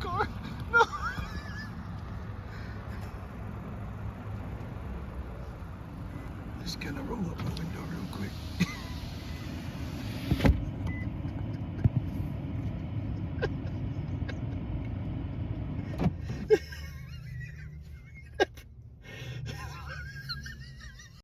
car. No. Just gonna roll up my window real quick.